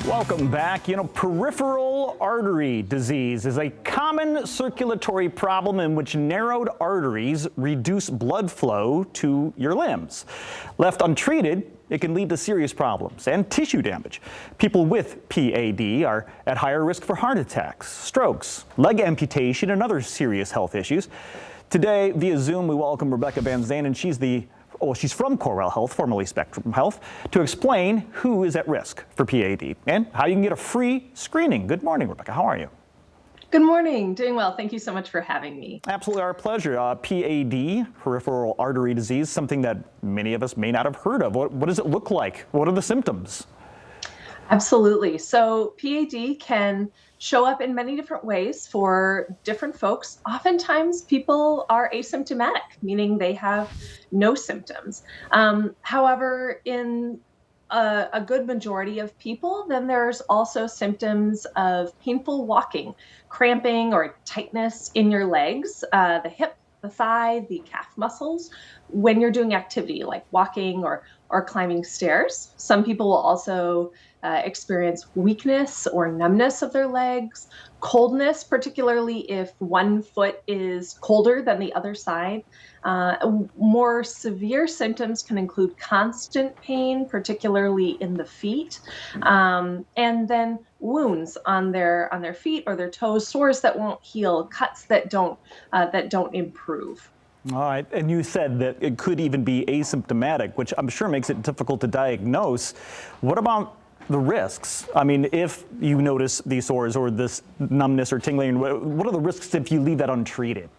Welcome back. Peripheral artery disease is a common circulatory problem in which narrowed arteries reduce blood flow to your limbs. Left untreated, it can lead to serious problems and tissue damage. People with PAD are at higher risk for heart attacks, strokes, leg amputation, and other serious health issues. Today, via Zoom, we welcome Rebecca Van Zanen. She's from Corewell Health, formerly Spectrum Health, to explain who is at risk for PAD and how you can get a free screening. Good morning, Rebecca. How are you? Good morning. Doing well. Thank you so much for having me. Absolutely our pleasure. PAD, peripheral artery disease, something that many of us may not have heard of. What does it look like? What are the symptoms? Absolutely. So PAD can show up in many different ways for different folks. Oftentimes people are asymptomatic, meaning they have no symptoms. However, in a good majority of people, then there's also symptoms of painful walking, cramping or tightness in your legs, the hip, the thigh, the calf muscles, when you're doing activity like walking or climbing stairs. Some people will also experience weakness or numbness of their legs, coldness, particularly if one foot is colder than the other side. More severe symptoms can include constant pain, particularly in the feet, and then wounds on their feet or their toes, sores that won't heal, cuts that don't improve. All right, and you said that it could even be asymptomatic, which I'm sure makes it difficult to diagnose. What about the risks? I mean, if you notice these sores or this numbness or tingling, what are the risks if you leave that untreated?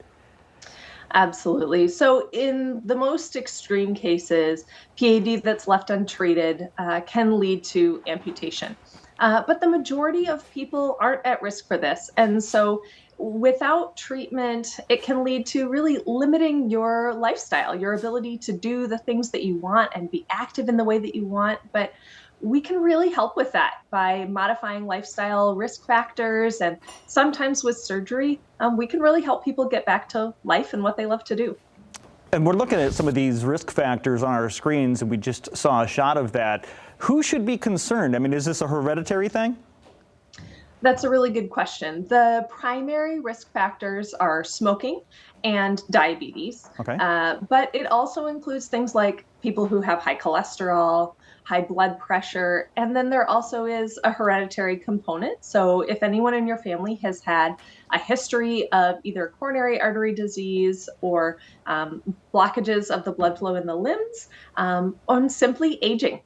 Absolutely. So in the most extreme cases, PAD that's left untreated can lead to amputation. But the majority of people aren't at risk for this. And so without treatment, it can lead to really limiting your lifestyle, your ability to do the things that you want and be active in the way that you want. But we can really help with that by modifying lifestyle risk factors, and sometimes with surgery, we can really help people get back to life and what they love to do. And we're looking at some of these risk factors on our screens, and we just saw a shot of that. Who should be concerned? I mean, is this a hereditary thing? That's a really good question. The primary risk factors are smoking and diabetes. Okay. But it also includes things like people who have high cholesterol, high blood pressure, and then there also is a hereditary component. So if anyone in your family has had a history of either coronary artery disease or blockages of the blood flow in the limbs, or simply aging.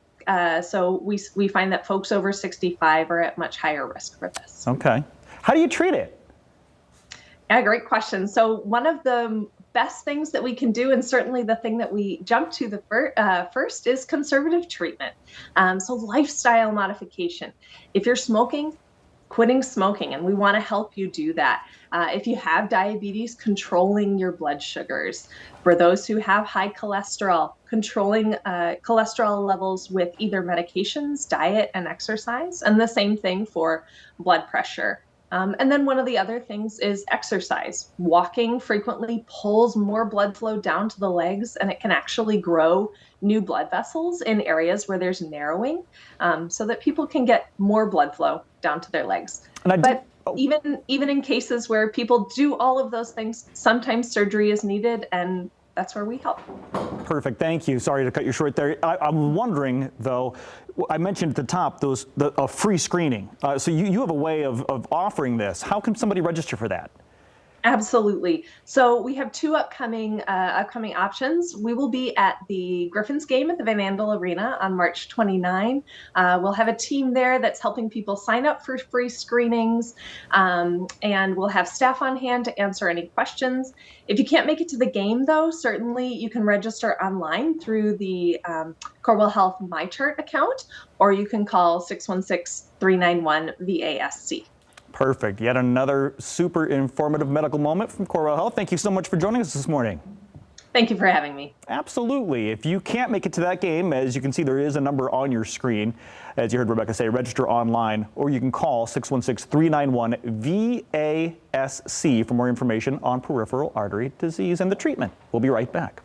So we find that folks over 65 are at much higher risk for this. Okay. How do you treat it? Yeah, great question. So one of the best things that we can do, and certainly the thing that we jump to the first, is conservative treatment. So lifestyle modification. If you're smoking, quitting smoking, and we want to help you do that. If you have diabetes, controlling your blood sugars. For those who have high cholesterol, controlling cholesterol levels with either medications, diet, and exercise, and the same thing for blood pressure. And then one of the other things is exercise. Walking frequently pulls more blood flow down to the legs, and it can actually grow new blood vessels in areas where there's narrowing, so that people can get more blood flow down to their legs. But even in cases where people do all of those things, sometimes surgery is needed, and that's where we help. Perfect. Thank you. Sorry to cut you short there. I'm wondering, though, I mentioned at the top a free screening. So you have a way of offering this. How can somebody register for that? Absolutely. So we have two upcoming options. We will be at the Griffins game at the Van Andel Arena on March 29. We'll have a team there that's helping people sign up for free screenings, and we'll have staff on hand to answer any questions. If you can't make it to the game, though, certainly you can register online through the Corewell Health MyChart account, or you can call 616-391-VASC. Perfect. Yet another super informative medical moment from Corewell Health. Thank you so much for joining us this morning. Thank you for having me. Absolutely. If you can't make it to that game, as you can see, there is a number on your screen. As you heard Rebecca say, register online, or you can call 616-391-VASC for more information on peripheral artery disease and the treatment. We'll be right back.